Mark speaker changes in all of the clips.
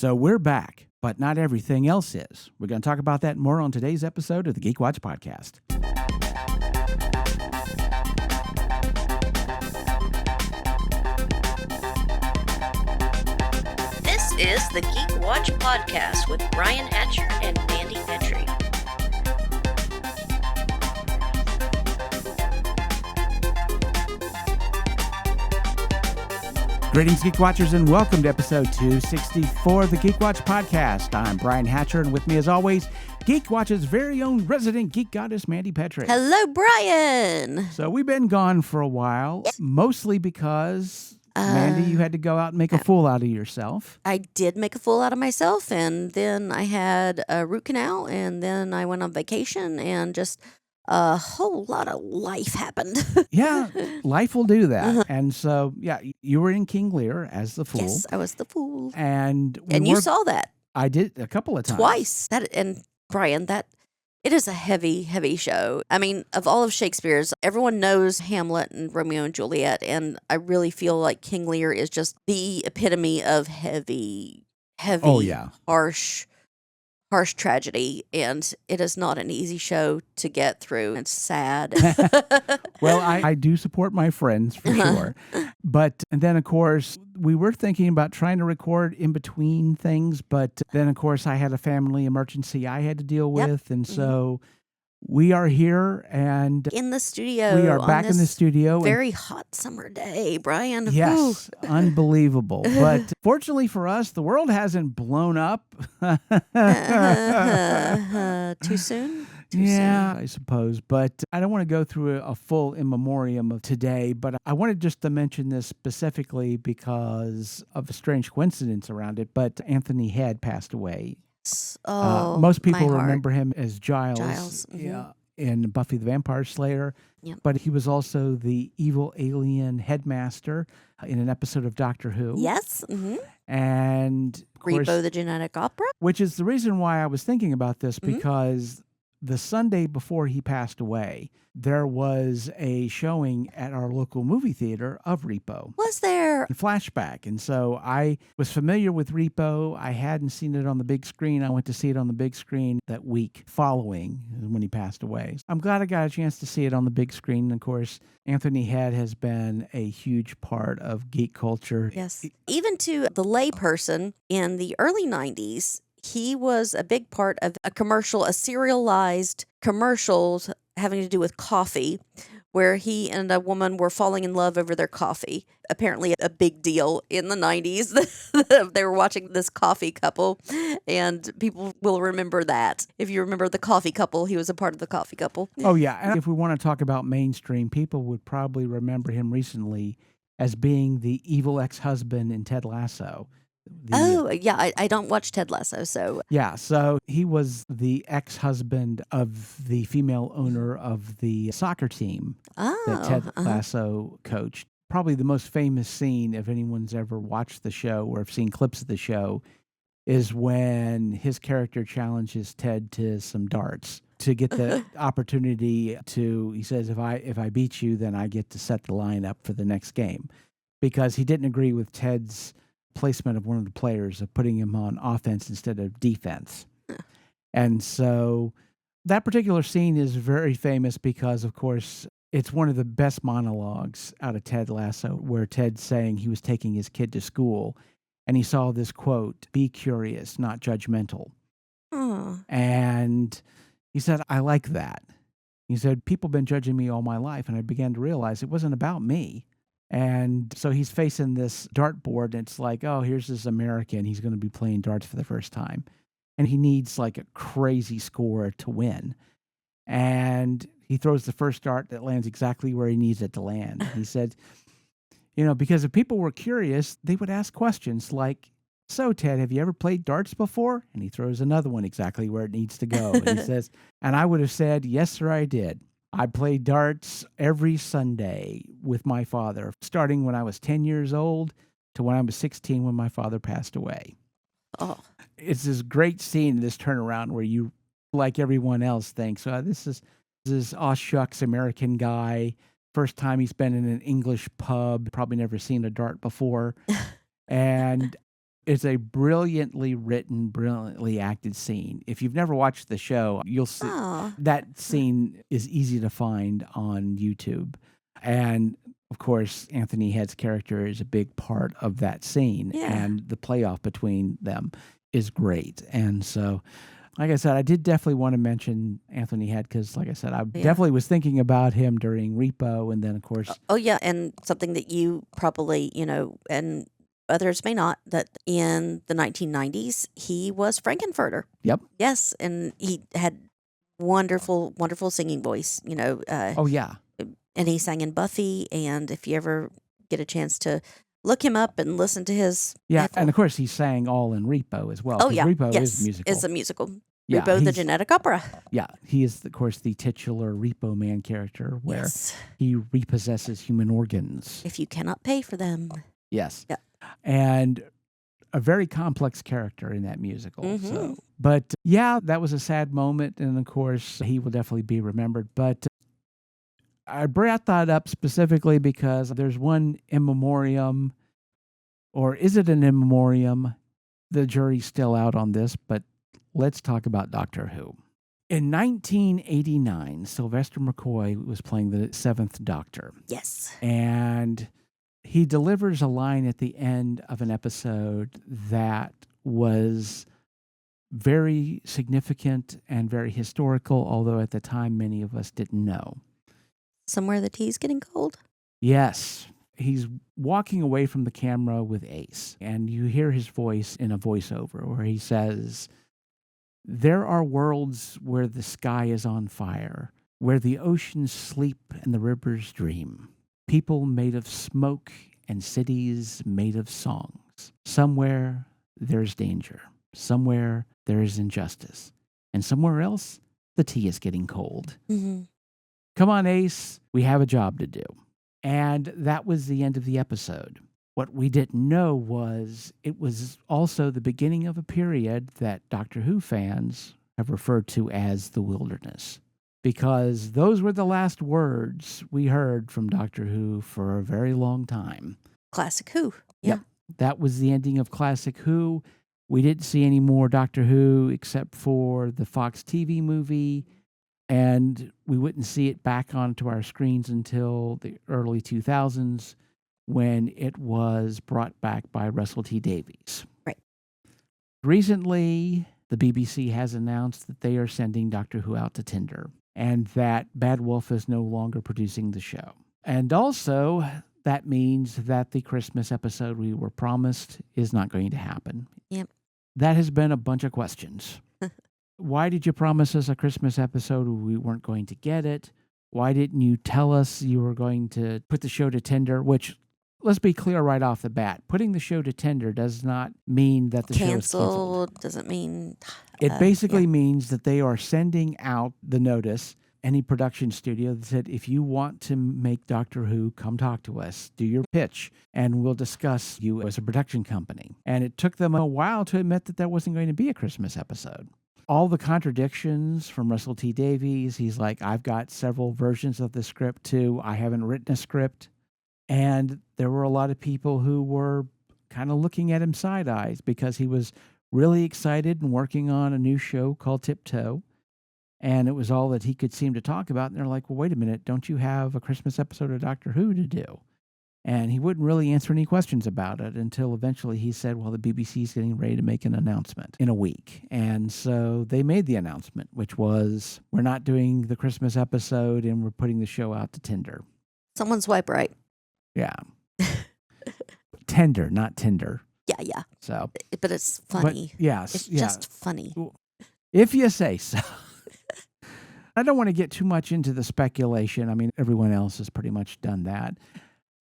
Speaker 1: So we're back, but not everything else is. We're going to talk about that more on today's episode of the Geek Watch Podcast.
Speaker 2: This is the Geek Watch Podcast with Brian Hatcher and Mandy Petry.
Speaker 1: Greetings, Geek Watchers, and welcome to episode 264 of the Geek Watch Podcast. I'm Brian Hatcher, and with me, as always, Geek Watch's very own resident geek goddess, Mandy Petry.
Speaker 2: Hello, Brian.
Speaker 1: So we've been gone for a while, mostly because, Mandy, you had to go out and make a fool out of yourself.
Speaker 2: I did make a fool out of myself, and then I had a root canal, and then I went on vacation, and just a whole lot of life happened.
Speaker 1: Yeah, life will do that. And so, you were in King Lear as the fool.
Speaker 2: Yes, I was the fool.
Speaker 1: And
Speaker 2: you saw that.
Speaker 1: I did a couple of times.
Speaker 2: Twice. And Brian, it is a heavy, heavy show. I mean, of all of Shakespeare's, everyone knows Hamlet and Romeo and Juliet, and I really feel like King Lear is just the epitome of heavy, harsh tragedy, and it is not an easy show to get through. It's sad.
Speaker 1: Well, I do support my friends for sure. But then, of course, we were thinking about trying to record in between things. But then, of course, I had a family emergency I had to deal with. And so we are here and
Speaker 2: in the studio.
Speaker 1: We are back in the studio.
Speaker 2: Very hot summer day, Brian.
Speaker 1: Yes, unbelievable. But fortunately for us, the world hasn't blown up.
Speaker 2: Too soon?
Speaker 1: Yeah, I suppose. But I don't want to go through a full in memoriam of today, but I wanted just to mention this specifically because of a strange coincidence around it. But Anthony Head passed away. Most people remember him as Giles. In Buffy the Vampire Slayer. Yep. But he was also the evil alien headmaster in an episode of Doctor Who.
Speaker 2: Yes. Mm-hmm.
Speaker 1: And
Speaker 2: Reboot the Genetic Opera.
Speaker 1: Which is the reason why I was thinking about this, because the Sunday before he passed away, there was a showing at our local movie theater of Repo.
Speaker 2: Was there?
Speaker 1: Flashback. And so I was familiar with Repo. I hadn't seen it on the big screen. I went to see it on the big screen that week following when he passed away. I'm glad I got a chance to see it on the big screen. Of course, Anthony Head has been a huge part of geek culture.
Speaker 2: Yes. Even to the layperson in the early 90s, he was a big part of a serialized commercials having to do with coffee, where he and a woman were falling in love over their coffee. Apparently a big deal in the 90s. They were watching this coffee couple, and people will remember that. If you remember the coffee couple, he was a part of the coffee couple.
Speaker 1: Oh, yeah. And if we want to talk about mainstream, people would probably remember him recently as being the evil ex-husband in Ted Lasso.
Speaker 2: I don't watch Ted Lasso, so...
Speaker 1: Yeah, so he was the ex-husband of the female owner of the soccer team that Ted Lasso coached. Probably the most famous scene, if anyone's ever watched the show or have seen clips of the show, is when his character challenges Ted to some darts to get the opportunity to... He says, if I beat you, then I get to set the lineup for the next game. Because he didn't agree with Ted's placement of one of the players, of putting him on offense instead of defense. And so that particular scene is very famous because, of course, it's one of the best monologues out of Ted Lasso, where Ted's saying he was taking his kid to school and he saw this quote, "Be curious, not judgmental." And he said, I like that. He said, people have been judging me all my life, and I began to realize it wasn't about me. And so he's facing this dartboard, and it's like, oh, here's this American. He's going to be playing darts for the first time. And he needs like a crazy score to win. And he throws the first dart that lands exactly where he needs it to land. He said, because if people were curious, they would ask questions like, so Ted, have you ever played darts before? And he throws another one exactly where it needs to go. And he says, and I would have said, yes, sir, I did. I played darts every Sunday with my father, starting when I was 10 years old to when I was 16 when my father passed away.
Speaker 2: Oh.
Speaker 1: It's this great scene, this turnaround where you, like everyone else, thinks, this is aw shucks American guy. First time he's been in an English pub, probably never seen a dart before. And It's a brilliantly written, brilliantly acted scene. If you've never watched the show, you'll see that scene is easy to find on YouTube. And of course, Anthony Head's character is a big part of that scene, and the playoff between them is great. And so, like I said, I did definitely want to mention Anthony Head because, like I said, I definitely was thinking about him during Repo, and then, of course...
Speaker 2: Oh, yeah, and something that you probably, and others may not, that in the 1990s, he was Frankenfurter.
Speaker 1: Yep.
Speaker 2: Yes, and he had wonderful, wonderful singing voice,
Speaker 1: oh, yeah.
Speaker 2: And he sang in Buffy, and if you ever get a chance to look him up and listen to his...
Speaker 1: Yeah, and of course he sang all in Repo as well.
Speaker 2: Oh, yeah.
Speaker 1: Repo is musical.
Speaker 2: It's a musical.
Speaker 1: Yeah,
Speaker 2: Repo, the genetic opera.
Speaker 1: Yeah, he is, of course, the titular Repo Man character where he repossesses human organs.
Speaker 2: If you cannot pay for them.
Speaker 1: Yes.
Speaker 2: Yeah.
Speaker 1: And a very complex character in that musical. So. But yeah, that was a sad moment. And of course, he will definitely be remembered. But I brought that up specifically because there's one in memoriam, or is it an in memoriam? The jury's still out on this, but let's talk about Doctor Who. In 1989, Sylvester McCoy was playing the seventh Doctor.
Speaker 2: Yes.
Speaker 1: And he delivers a line at the end of an episode that was very significant and very historical, although at the time many of us didn't know.
Speaker 2: Somewhere the tea's getting cold?
Speaker 1: Yes. He's walking away from the camera with Ace, and you hear his voice in a voiceover where he says, "There are worlds where the sky is on fire, where the oceans sleep and the rivers dream. People made of smoke and cities made of songs. Somewhere there's danger. Somewhere there is injustice. And somewhere else, the tea is getting cold.
Speaker 2: Mm-hmm.
Speaker 1: Come on, Ace, we have a job to do." And that was the end of the episode. What we didn't know was it was also the beginning of a period that Doctor Who fans have referred to as the wilderness, because those were the last words we heard from Doctor Who for a very long time.
Speaker 2: Classic Who. Yeah.
Speaker 1: Yep. That was the ending of Classic Who. We didn't see any more Doctor Who except for the Fox TV movie, and we wouldn't see it back onto our screens until the early 2000s when it was brought back by Russell T Davies.
Speaker 2: Right.
Speaker 1: Recently, the BBC has announced that they are sending Doctor Who out to Tinder and that Bad Wolf is no longer producing the show. And also, that means that the Christmas episode we were promised is not going to happen.
Speaker 2: Yep.
Speaker 1: That has been a bunch of questions. Why did you promise us a Christmas episode when we weren't going to get it? Why didn't you tell us you were going to put the show to tender? Which, let's be clear right off the bat, putting the show to tender does not mean that the show is canceled.
Speaker 2: Doesn't mean...
Speaker 1: It basically means that they are sending out the notice, any production studio, that said, if you want to make Doctor Who, come talk to us, do your pitch, and we'll discuss you as a production company. And it took them a while to admit that there wasn't going to be a Christmas episode. All the contradictions from Russell T Davies. He's like, I've got several versions of the script too. I haven't written a script. And there were a lot of people who were kind of looking at him side eyes because he was really excited and working on a new show called Tiptoe. And it was all that he could seem to talk about. And they're like, well, wait a minute. Don't you have a Christmas episode of Doctor Who to do? And he wouldn't really answer any questions about it until eventually he said, well, the BBC is getting ready to make an announcement in a week. And so they made the announcement, which was, we're not doing the Christmas episode and we're putting the show out to Tinder.
Speaker 2: Someone swipe right.
Speaker 1: Yeah. Tender, not Tinder.
Speaker 2: Yeah.
Speaker 1: So,
Speaker 2: but it's funny.
Speaker 1: But yes.
Speaker 2: It's just funny.
Speaker 1: If you say so. I don't want to get too much into the speculation. I mean, everyone else has pretty much done that.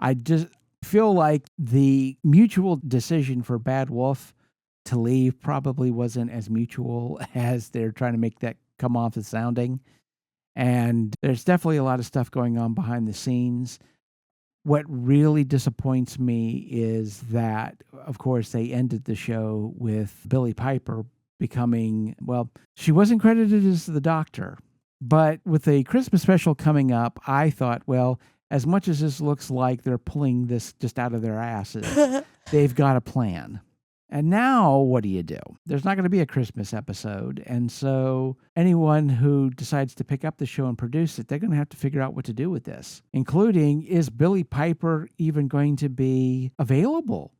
Speaker 1: I just feel like the mutual decision for Bad Wolf to leave probably wasn't as mutual as they're trying to make that come off as sounding. And there's definitely a lot of stuff going on behind the scenes. What really disappoints me is that, of course, they ended the show with Billie Piper becoming, well, she wasn't credited as the Doctor. But with the Christmas special coming up, I thought, well, as much as this looks like they're pulling this just out of their asses, they've got a plan. And now what do? There's not going to be a Christmas episode. And so anyone who decides to pick up the show and produce it, they're going to have to figure out what to do with this, including, is Billie Piper even going to be available?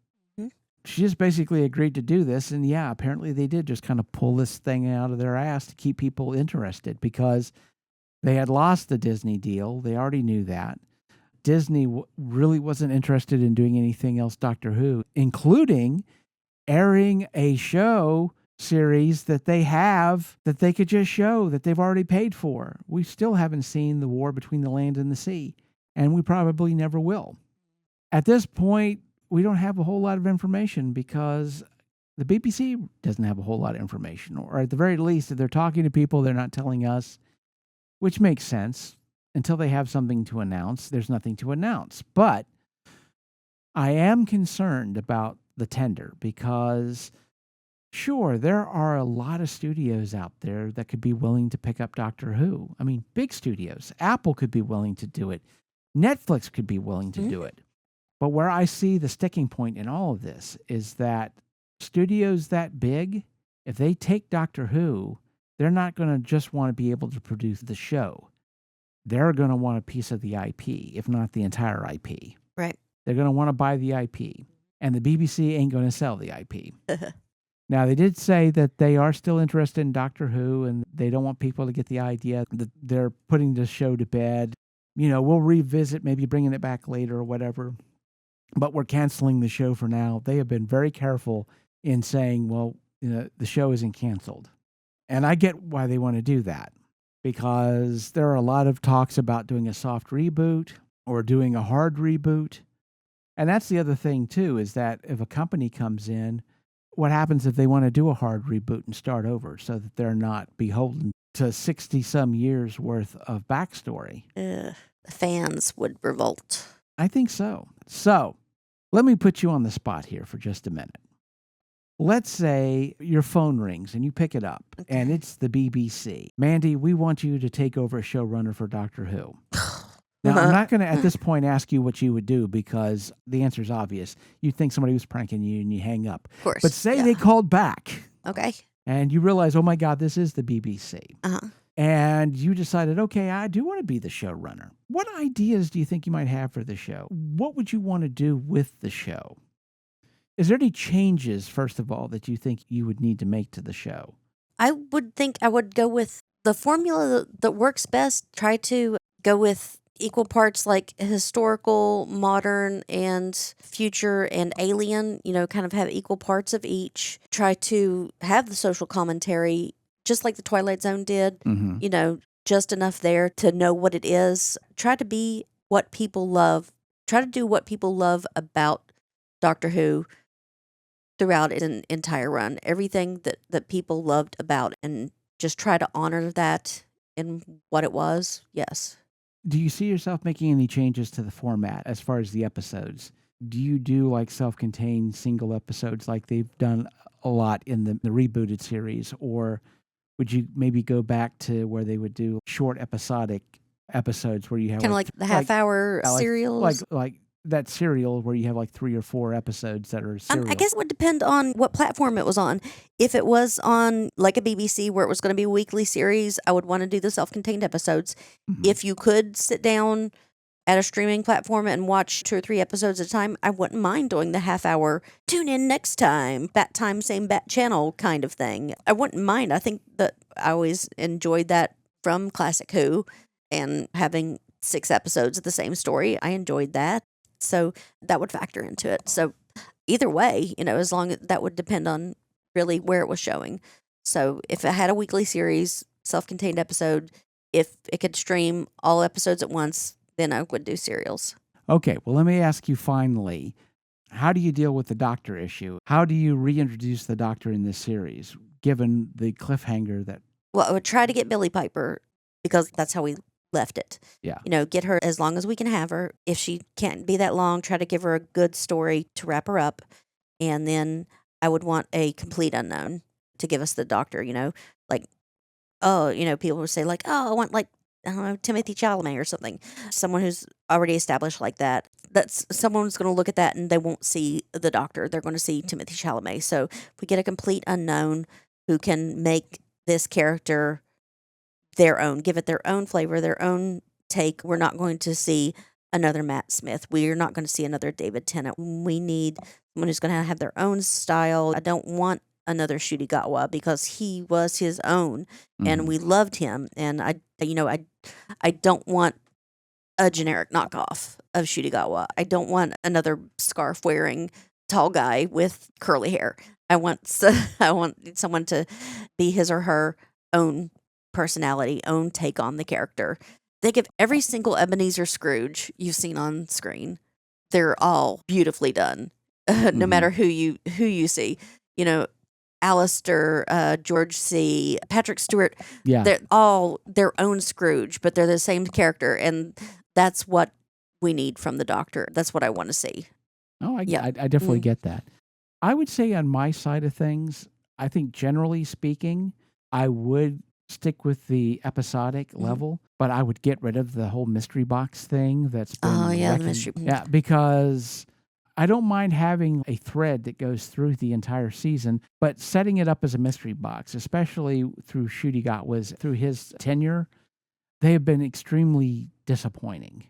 Speaker 1: She just basically agreed to do this. And yeah, apparently they did just kind of pull this thing out of their ass to keep people interested, because they had lost the Disney deal. They already knew that. Disney really wasn't interested in doing anything else Doctor Who, including airing a show series that they have that they could just show that they've already paid for. We still haven't seen the war between the land and the sea, and we probably never will. At this point, we don't have a whole lot of information because the BBC doesn't have a whole lot of information, or at the very least, if they're talking to people, they're not telling us, which makes sense. Until they have something to announce, there's nothing to announce. But I am concerned about the tender because, sure, there are a lot of studios out there that could be willing to pick up Doctor Who. I mean, big studios. Apple could be willing to do it. Netflix could be willing to do it. But where I see the sticking point in all of this is that studios that big, if they take Doctor Who, they're not going to just want to be able to produce the show. They're going to want a piece of the IP, if not the entire IP.
Speaker 2: Right.
Speaker 1: They're going to want to buy the IP. And the BBC ain't going to sell the IP. Now, they did say that they are still interested in Doctor Who, and they don't want people to get the idea that they're putting the show to bed. You know, we'll revisit, maybe bringing it back later or whatever. But we're canceling the show for now. They have been very careful in saying, well, you know, the show isn't canceled. And I get why they want to do that, because there are a lot of talks about doing a soft reboot or doing a hard reboot. And that's the other thing, too, is that if a company comes in, what happens if they want to do a hard reboot and start over so that they're not beholden to 60-some years worth of backstory?
Speaker 2: The fans would revolt.
Speaker 1: I think so. So let me put you on the spot here for just a minute. Let's say your phone rings and you pick it up, and it's the BBC. Mandy, we want you to take over as showrunner for Doctor Who. Now, I'm not going to, at this point, ask you what you would do because the answer is obvious. You'd think somebody was pranking you and you hang up.
Speaker 2: Of course.
Speaker 1: But say they called back.
Speaker 2: Okay.
Speaker 1: And you realize, oh my God, this is the BBC.
Speaker 2: Uh-huh.
Speaker 1: And you decided, okay, I do want to be the showrunner. What ideas do you think you might have for the show? What would you want to do with the show? Is there any changes, first of all, that you think you would need to make to the show?
Speaker 2: I would think I would go with the formula that works best. Try to go with equal parts like historical, modern, and future and alien, you know, kind of have equal parts of each. Try to have the social commentary, just like the Twilight Zone did, you know, just enough there to know what it is. Try to be what people love. Try to do what people love about Doctor Who throughout an entire run. Everything that people loved about, and just try to honor that in what it was. Yes.
Speaker 1: Do you see yourself making any changes to the format as far as the episodes? Do you do like self-contained single episodes like they've done a lot in the rebooted series? Or would you maybe go back to where they would do short episodic episodes where you have
Speaker 2: kind of like the half-hour serials?
Speaker 1: Like that serial where you have like 3 or 4 episodes that are serial.
Speaker 2: I guess it would depend on what platform it was on. If it was on like a BBC where it was going to be a weekly series, I would want to do the self-contained episodes. If you could sit down at a streaming platform and watch 2 or 3 episodes at a time, I wouldn't mind doing the half-hour, tune in next time, bat time, same bat channel kind of thing. I wouldn't mind. I think that I always enjoyed that from Classic Who, and having 6 episodes of the same story. I enjoyed that. So that would factor into it. So either way, you know, as long as that would depend on really where it was showing. So if it had a weekly series, self-contained episode, if it could stream all episodes at once, then I would do serials.
Speaker 1: Okay, well, let me ask you finally, how do you deal with the Doctor issue? How do you reintroduce the Doctor in this series, given the cliffhanger that...
Speaker 2: Well, I would try to get Billie Piper, because that's how we left it.
Speaker 1: Yeah.
Speaker 2: You know, get her as long as we can have her. If she can't be that long, try to give her a good story to wrap her up. And then I would want a complete unknown to give us the Doctor, you know, like, oh, you know, people would say like, oh, I want like I don't know, Timothy Chalamet or something, someone who's already established like that. That's someone's going to look at that and they won't see the Doctor. They're going to see Timothy Chalamet. So if we get a complete unknown who can make this character their own, give it their own flavor, their own take, we're not going to see another Matt Smith. We're not going to see another David Tennant. We need someone who's going to have their own style. I don't want another Shudigawa because he was his own and we loved him. And I don't want a generic knockoff of Shudigawa. I don't want another scarf wearing tall guy with curly hair. I want someone to be his or her own personality, own take on the character. Think of every single Ebenezer Scrooge you've seen on screen. They're all beautifully done, no matter who you see. You know, Alistair, George C., Patrick Stewart.
Speaker 1: Yeah,
Speaker 2: they're all their own Scrooge, but they're the same character, and that's what we need from the Doctor. That's what I want to see.
Speaker 1: Oh, I definitely get that. I would say on my side of things, I think generally speaking, I would stick with the episodic level, but I would get rid of the whole mystery box thing that's been
Speaker 2: the mystery.
Speaker 1: Yeah, because I don't mind having a thread that goes through the entire season, but setting it up as a mystery box, especially through through his tenure, they have been extremely disappointing.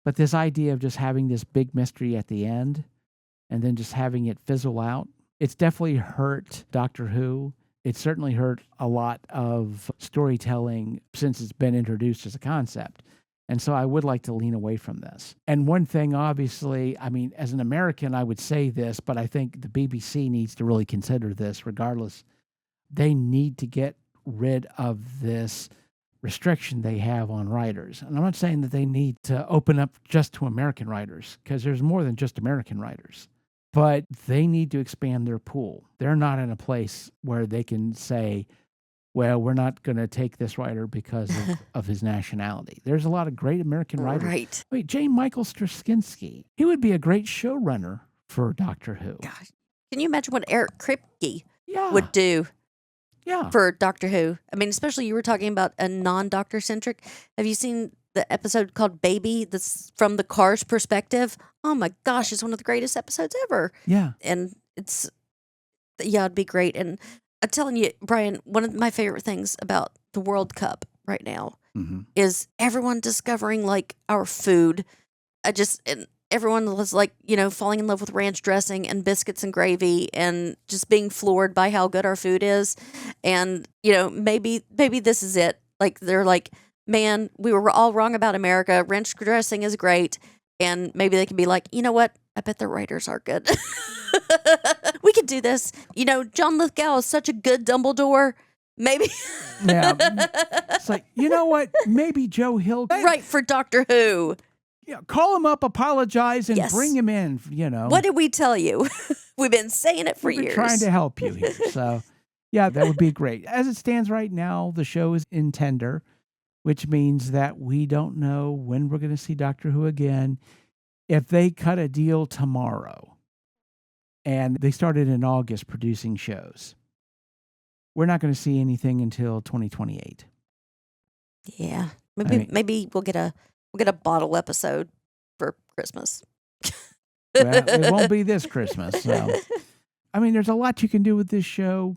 Speaker 1: But this idea of just having this big mystery at the end and then just having it fizzle out, it's definitely hurt Doctor Who. It certainly hurt a lot of storytelling since it's been introduced as a concept. And so I would like to lean away from this. And one thing, obviously, I mean, as an American, I would say this, but I think the BBC needs to really consider this regardless. They need to get rid of this restriction they have on writers. And I'm not saying that they need to open up just to American writers, because there's more than just American writers. But they need to expand their pool. They're not in a place where they can say, well, we're not going to take this writer because of his nationality. There's a lot of great American writers.
Speaker 2: Right.
Speaker 1: Wait, J. Michael Straczynski. He would be a great showrunner for Doctor Who.
Speaker 2: Gosh. Can you imagine what Eric Kripke would do for Doctor Who? I mean, especially you were talking about a non-Doctor centric. Have you seen the episode called Baby that's from the Cars perspective? Oh my gosh, it's one of the greatest episodes ever.
Speaker 1: Yeah.
Speaker 2: And it'd be great. And I'm telling you, Brian, one of my favorite things about the World Cup right now is everyone discovering like our food. And everyone was like, falling in love with ranch dressing and biscuits and gravy and just being floored by how good our food is. And, maybe this is it. Like, they're like, man, we were all wrong about America. Ranch dressing is great. And maybe they can be like, you know what? I bet the writers are good. We could do this. John Lithgow is such a good Dumbledore. Maybe.
Speaker 1: Yeah. It's like, you know what? Maybe Joe Hill.
Speaker 2: Right, for Doctor Who.
Speaker 1: Yeah, call him up, apologize, and bring him in,
Speaker 2: What did we tell you? We've been saying it for years.
Speaker 1: Trying to help you here. So, yeah, that would be great. As it stands right now, the show is in tender, which means that we don't know when we're going to see Doctor Who again. If they cut a deal tomorrow, and they started in August producing shows, we're not going to see anything until 2028.
Speaker 2: Yeah, maybe we'll get a bottle episode for Christmas.
Speaker 1: Well, it won't be this Christmas. So, there's a lot you can do with this show.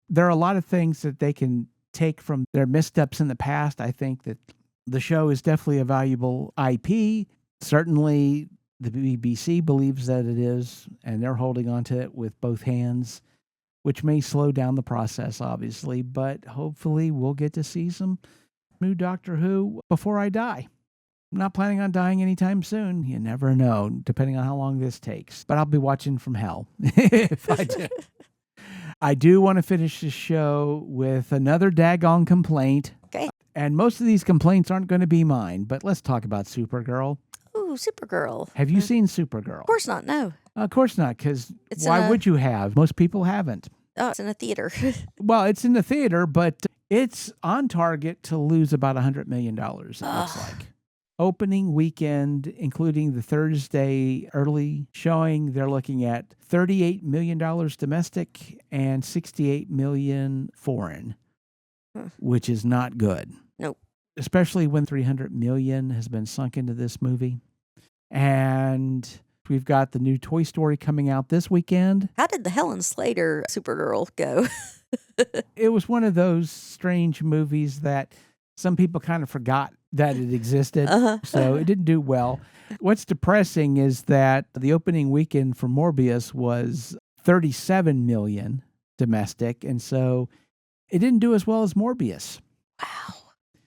Speaker 1: There are a lot of things that they can take from their missteps in the past. I think that the show is definitely a valuable IP. Certainly, the BBC believes that it is, and they're holding on to it with both hands, which may slow down the process, obviously, but hopefully we'll get to see some new Doctor Who before I die. I'm not planning on dying anytime soon. You never know, depending on how long this takes. But I'll be watching from hell if I do. I do want to finish the show with another daggone complaint.
Speaker 2: Okay.
Speaker 1: And most of these complaints aren't going to be mine, but let's talk about Supergirl.
Speaker 2: Ooh, Supergirl.
Speaker 1: Have you seen Supergirl?
Speaker 2: Of course not, no.
Speaker 1: Of course not, because why would you have? Most people haven't.
Speaker 2: Oh, it's in a theater.
Speaker 1: Well, it's in the theater, but it's on target to lose about $100 million, it looks like. Opening weekend, including the Thursday early showing, they're looking at $38 million domestic and $68 million foreign, which is not good.
Speaker 2: Nope.
Speaker 1: especially when 300 million has been sunk into this movie. And we've got the new Toy Story coming out this weekend.
Speaker 2: How did the Helen Slater Supergirl go?
Speaker 1: It was one of those strange movies that some people kind of forgot that it existed. So it didn't do well. What's depressing is that the opening weekend for Morbius was 37 million domestic. And so it didn't do as well as Morbius.
Speaker 2: Wow.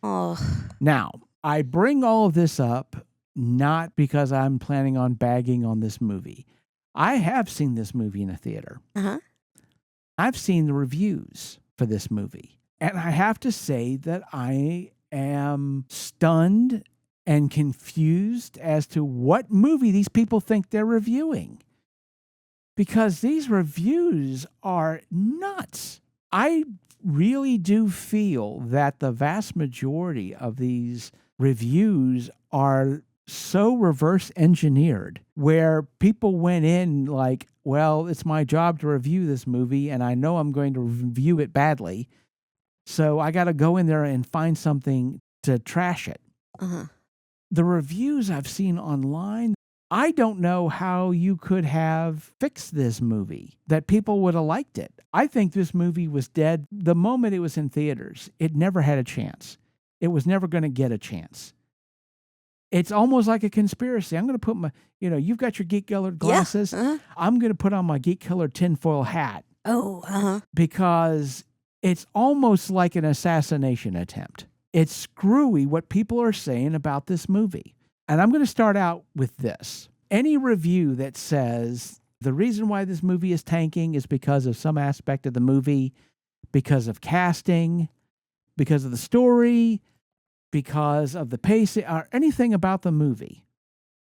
Speaker 2: Oh.
Speaker 1: Now, I bring all of this up not because I'm planning on bagging on this movie. I have seen this movie in a theater. I've seen the reviews for this movie. And I have to say that I am stunned and confused as to what movie these people think they're reviewing. Because these reviews are nuts. I really do feel that the vast majority of these reviews are so reverse engineered, where people went in like, well, it's my job to review this movie and I know I'm going to review it badly. So I got to go in there and find something to trash it. The reviews I've seen online, I don't know how you could have fixed this movie, that people would have liked it. I think this movie was dead the moment it was in theaters. It never had a chance. It was never going to get a chance. It's almost like a conspiracy. I'm going to put my, you've got your geek-colored glasses.
Speaker 2: Yeah.
Speaker 1: I'm going to put on my geek-colored tinfoil hat.
Speaker 2: Oh,
Speaker 1: because it's almost like an assassination attempt. It's screwy what people are saying about this movie. And I'm going to start out with this. Any review that says the reason why this movie is tanking is because of some aspect of the movie, because of casting, because of the story, because of the pacing, or anything about the movie,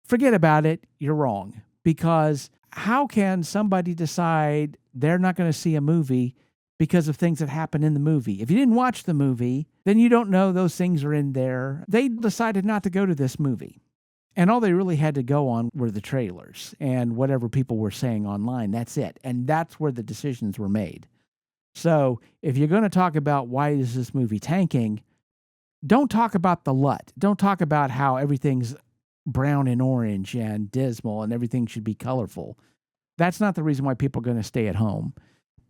Speaker 1: forget about it. You're wrong. Because how can somebody decide they're not going to see a movie because of things that happen in the movie? If you didn't watch the movie, then you don't know those things are in there. They decided not to go to this movie. And all they really had to go on were the trailers and whatever people were saying online. That's it. And that's where the decisions were made. So if you're going to talk about why is this movie tanking, don't talk about the LUT. Don't talk about how everything's brown and orange and dismal and everything should be colorful. That's not the reason why people are going to stay at home.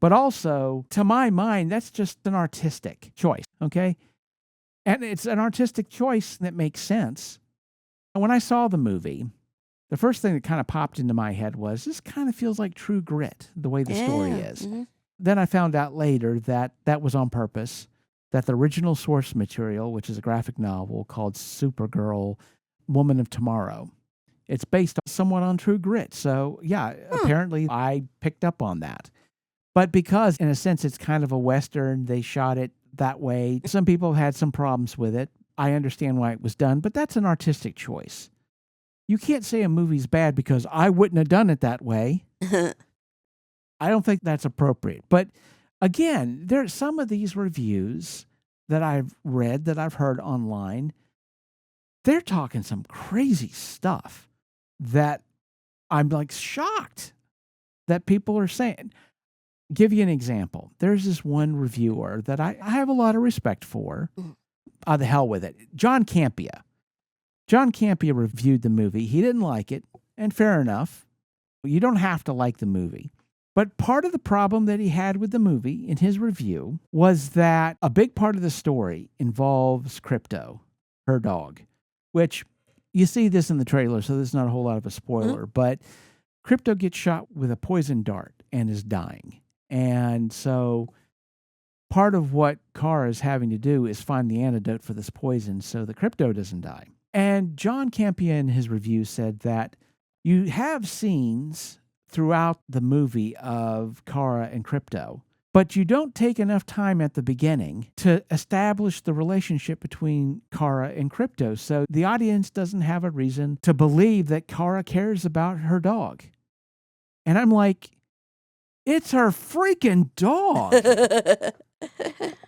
Speaker 1: But also, to my mind, that's just an artistic choice, okay? And it's an artistic choice that makes sense. When I saw the movie, the first thing that kind of popped into my head was, this kind of feels like True Grit, the way the story is. Then I found out later that that was on purpose, that the original source material, which is a graphic novel called Supergirl, Woman of Tomorrow, it's based somewhat on True Grit. So, yeah, apparently I picked up on that. But because, in a sense, it's kind of a Western, they shot it that way. Some people had some problems with it. I understand why it was done, but that's an artistic choice. You can't say a movie's bad because I wouldn't have done it that way. I don't think that's appropriate. But again, there's some of these reviews that I've read, that I've heard online, they're talking some crazy stuff that I'm like shocked that people are saying. Give you an example. There's this one reviewer that I have a lot of respect for. The hell with it. John Campea. John Campea reviewed the movie. He didn't like it, and fair enough. You don't have to like the movie. But part of the problem that he had with the movie in his review was that a big part of the story involves Krypto, her dog, which you see this in the trailer, so there's not a whole lot of a spoiler, but Krypto gets shot with a poison dart and is dying. And so part of what Kara is having to do is find the antidote for this poison so the Krypto doesn't die. And John Campea in his review said that you have scenes throughout the movie of Kara and Krypto, but you don't take enough time at the beginning to establish the relationship between Kara and Krypto. So the audience doesn't have a reason to believe that Kara cares about her dog. And I'm like, it's her freaking dog.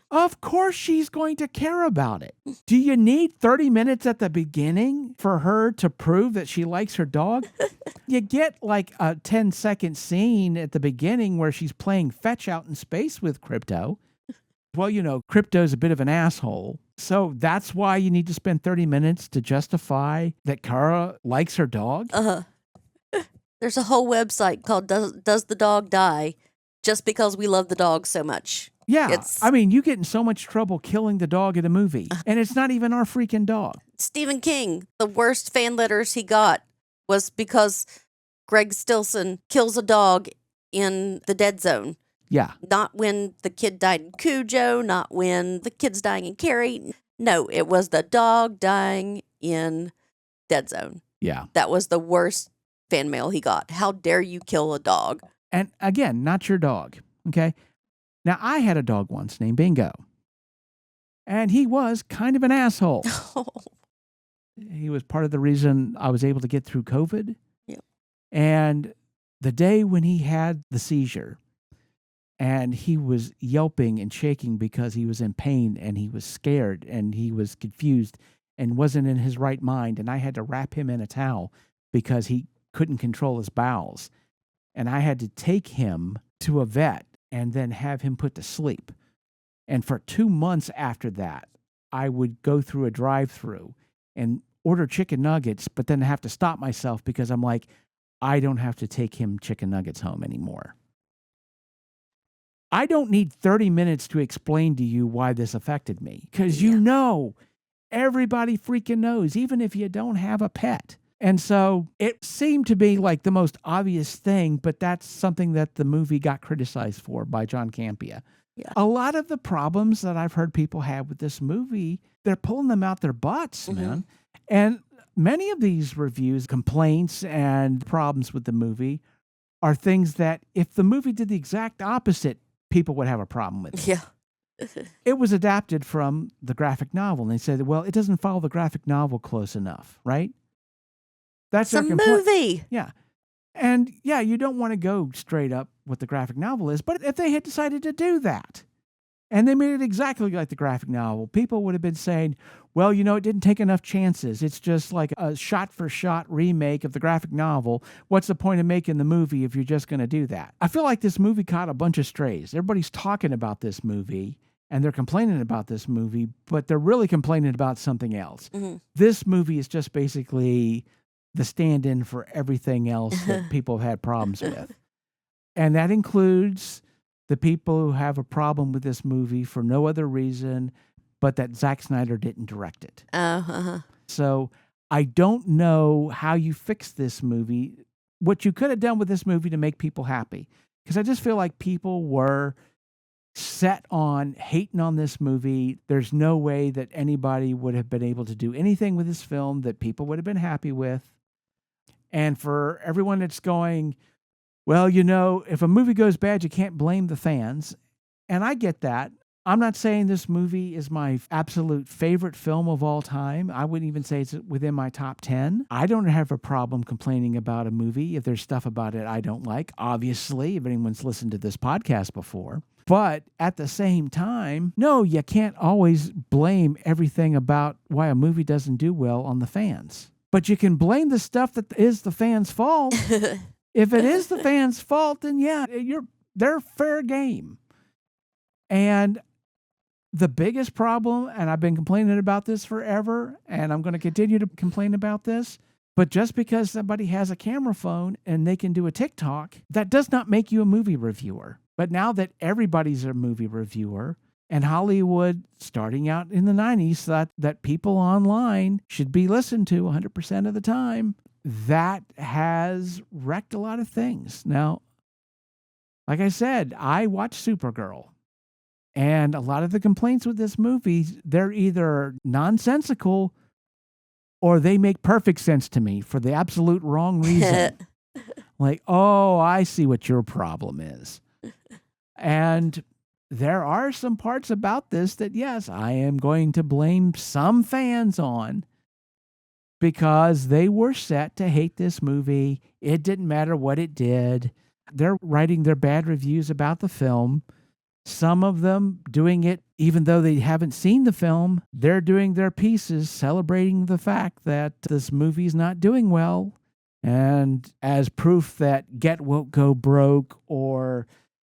Speaker 1: Of course she's going to care about it. Do you need 30 minutes at the beginning for her to prove that she likes her dog? You get like a 10-second scene at the beginning where she's playing fetch out in space with Krypto. Well, Krypto's a bit of an asshole. So that's why you need to spend 30 minutes to justify that Kara likes her dog?
Speaker 2: There's a whole website called Does the Dog Die? Just because we love the dog so much.
Speaker 1: Yeah. I mean, you get in so much trouble killing the dog in a movie, and it's not even our freaking dog.
Speaker 2: Stephen King, the worst fan letters he got was because Greg Stilson kills a dog in the Dead Zone.
Speaker 1: Yeah.
Speaker 2: Not when the kid died in Cujo, not when the kid's dying in Carrie. No, it was the dog dying in Dead Zone.
Speaker 1: Yeah.
Speaker 2: That was the worst fan mail he got. How dare you kill a dog?
Speaker 1: And again, not your dog, okay? Now, I had a dog once named Bingo, and he was kind of an asshole. He was part of the reason I was able to get through COVID.
Speaker 2: Yep.
Speaker 1: And the day when he had the seizure, and he was yelping and shaking because he was in pain and he was scared and he was confused and wasn't in his right mind, and I had to wrap him in a towel because he couldn't control his bowels. And I had to take him to a vet and then have him put to sleep. And for 2 months after that, I would go through a drive-through and order chicken nuggets, but then have to stop myself because I'm like, I don't have to take him chicken nuggets home anymore. I don't need 30 minutes to explain to you why this affected me, because you know, everybody freaking knows, even if you don't have a pet. And so it seemed to be like the most obvious thing, but that's something that the movie got criticized for by John Campea.
Speaker 2: Yeah.
Speaker 1: A lot of the problems that I've heard people have with this movie, they're pulling them out their butts, man. And many of these reviews, complaints, and problems with the movie are things that if the movie did the exact opposite, people would have a problem with it.
Speaker 2: Yeah.
Speaker 1: It was adapted from the graphic novel, and they said, well, it doesn't follow the graphic novel close enough, right? That's
Speaker 2: a movie.
Speaker 1: Yeah. And yeah, you don't want to go straight up what the graphic novel is, but if they had decided to do that and they made it exactly like the graphic novel, people would have been saying, well, you know, it didn't take enough chances. It's just like a shot-for-shot remake of the graphic novel. What's the point of making the movie if you're just going to do that? I feel like this movie caught a bunch of strays. Everybody's talking about this movie and they're complaining about this movie, but they're really complaining about something else. This movie is just basically the stand-in for everything else that people have had problems with. And that includes the people who have a problem with this movie for no other reason but that Zack Snyder didn't direct it. So I don't know how you fix this movie, what you could have done with this movie to make people happy. Because I just feel like people were set on hating on this movie. There's no way that anybody would have been able to do anything with this film that people would have been happy with. And for everyone that's going, well, you know, if a movie goes bad, you can't blame the fans. And I get that. I'm not saying this movie is my absolute favorite film of all time. I wouldn't even say it's within my top 10. I don't have a problem complaining about a movie if there's stuff about it I don't like, obviously, if anyone's listened to this podcast before. But at the same time, no, you can't always blame everything about why a movie doesn't do well on the fans. But you can blame the stuff that is the fans' fault. If it is the fans' fault, then yeah, they're fair game. And the biggest problem, and I've been complaining about this forever, and I'm going to continue to complain about this, but just because somebody has a camera phone and they can do a TikTok, that does not make you a movie reviewer. But now that everybody's a movie reviewer, and Hollywood, starting out in the 90s, thought that people online should be listened to 100% of the time, that has wrecked a lot of things. Now, like I said, I watched Supergirl. And a lot of the complaints with this movie, they're either nonsensical or they make perfect sense to me for the absolute wrong reason. Like, oh, I see what your problem is. And there are some parts about this that, yes, I am going to blame some fans on because they were set to hate this movie. It didn't matter what it did. They're writing their bad reviews about the film. Some of them doing it, even though they haven't seen the film, they're doing their pieces celebrating the fact that this movie's not doing well. And as proof that Get Woke Go Broke or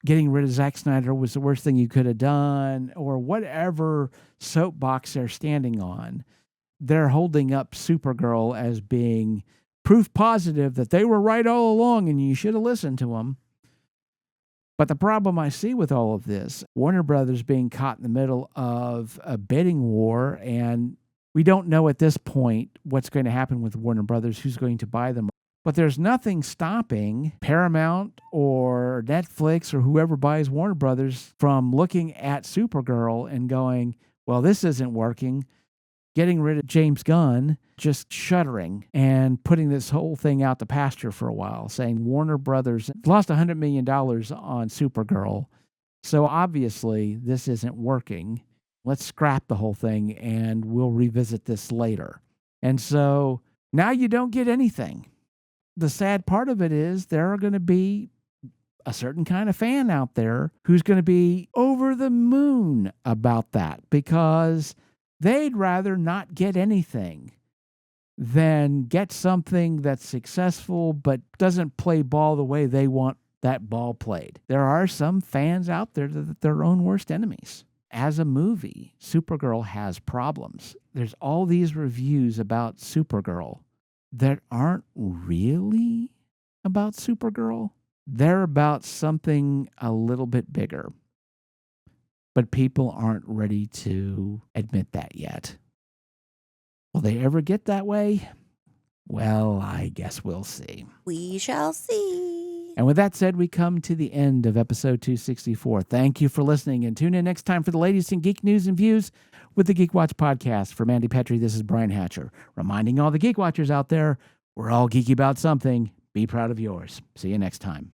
Speaker 1: getting rid of Zack Snyder was the worst thing you could have done, or whatever soapbox they're standing on. They're holding up Supergirl as being proof positive that they were right all along and you should have listened to them. But the problem I see with all of this, Warner Brothers being caught in the middle of a bidding war, and we don't know at this point what's going to happen with Warner Brothers, who's going to buy them. But there's nothing stopping Paramount or Netflix or whoever buys Warner Brothers from looking at Supergirl and going, well, this isn't working. Getting rid of James Gunn, just shuddering and putting this whole thing out to pasture for a while, saying Warner Brothers lost $100 million on Supergirl. So obviously this isn't working. Let's scrap the whole thing and we'll revisit this later. And so now you don't get anything. The sad part of it is there are going to be a certain kind of fan out there who's going to be over the moon about that, because they'd rather not get anything than get something that's successful but doesn't play ball the way they want that ball played. There are some fans out there that are their own worst enemies. As a movie, Supergirl has problems. There's all these reviews about Supergirl that aren't really about Supergirl. They're about something a little bit bigger. But people aren't ready to admit that yet. Will they ever get that way? Well, I guess we'll see.
Speaker 2: We shall see.
Speaker 1: And with that said, we come to the end of episode 264. Thank you for listening, and tune in next time for the latest in geek news and views with the Geek Watch podcast. For Mandy Petry, this is Brian Hatcher, reminding all the Geek Watchers out there, we're all geeky about something. Be proud of yours. See you next time.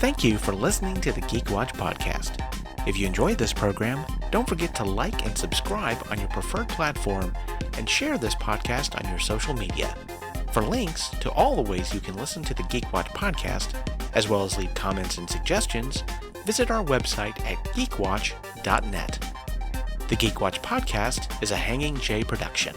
Speaker 3: Thank you for listening to the Geek Watch podcast. If you enjoyed this program, don't forget to like and subscribe on your preferred platform and share this podcast on your social media. For links to all the ways you can listen to the Geek Watch podcast, as well as leave comments and suggestions, visit our website at geekwatch.net. The Geek Watch podcast is a Hanging J production.